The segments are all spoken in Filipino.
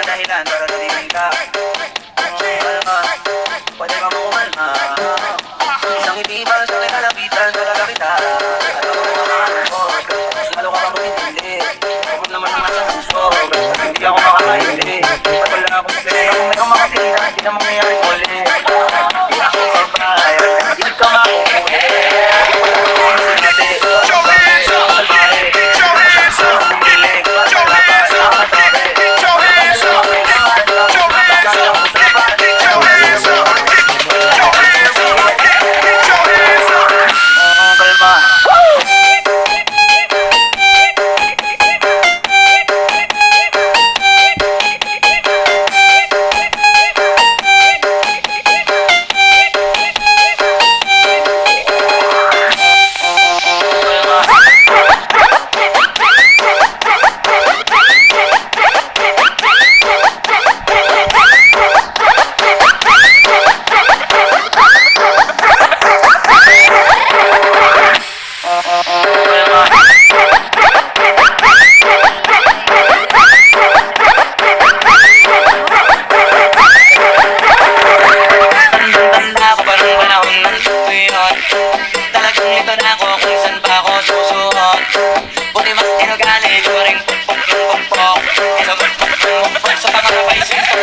dahilan para sabihin ka. Kalma, pwede ka mo kumalma. Isang ngiti ba sa kinalapitan, talaga kita. Alam mo na mga mo, mas lalo ka pa kumintindi. Huwag naman ang nasa gusto, hindi ako makakaindi. At wala akong sabi, kung may kang makakita, hindi na mangyayari muli. Ako ba, hindi ka makuhuli. Show hands up! Show hands up! Show hands up! Show hands up! Show hands up! Show hands up! Show hands up! Show hands up! Kalma. Talagang ito na ako kung saan pa ako susuot. Buti mas tinugali ko rin pukpok yung pukpok. Kesa pukpok sa pangarapay sumpok.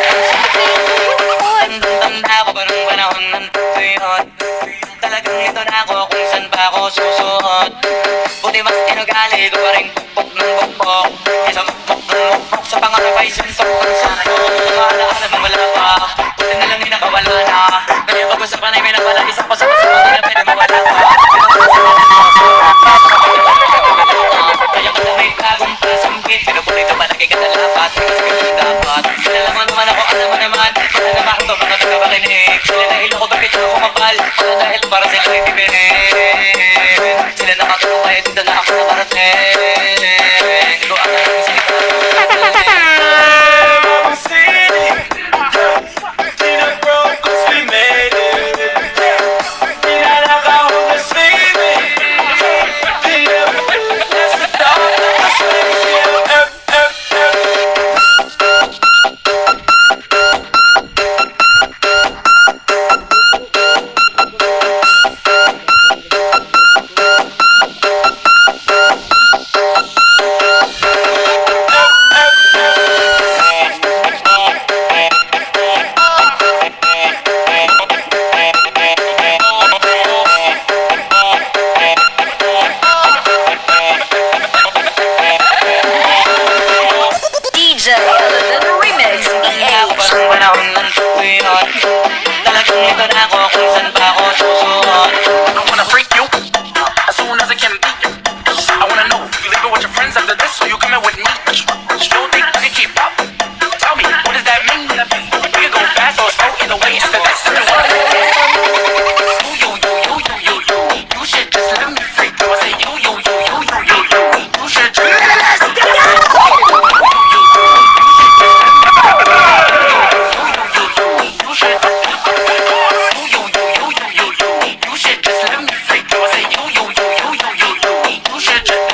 Tanda ako pa nung panahon ng tuyot. Talagang ito na ako kung saan pa ako susuot. Buti mas tinugali ko rin pukpok ng pukpok. Kesa pukpok sa pangarapay sumpok. Alaala mong wala pa, buti na lang nakawala na. Kaya pag-usapan ay may nawala, isang pasapasa mo na pwede mawala pa. Kaya ka na may bagong pasambit, pinupulito palagi ka na lapat. Kasi ganun dapat, kilala mo naman ako, alam mo naman. Wala naman ako, mga tagapakinig. Sila dahil ako, bakit ako kumapal? Wala dahil para sila ay bibirin. Sila nakatulong kaya dito na ako nakarating. Hindi ko alam ang salita. Talagang ito na ako kung saan pa ako susuot. I wanna freak you as soon as I can beat you. I wanna know you leaving with your friends after this, so you coming with me? You don't think you can keep up? Tell me, what does that mean? We can go fast or slow, either way it's the best of the world. You should just let me freak you. I say you should just you should just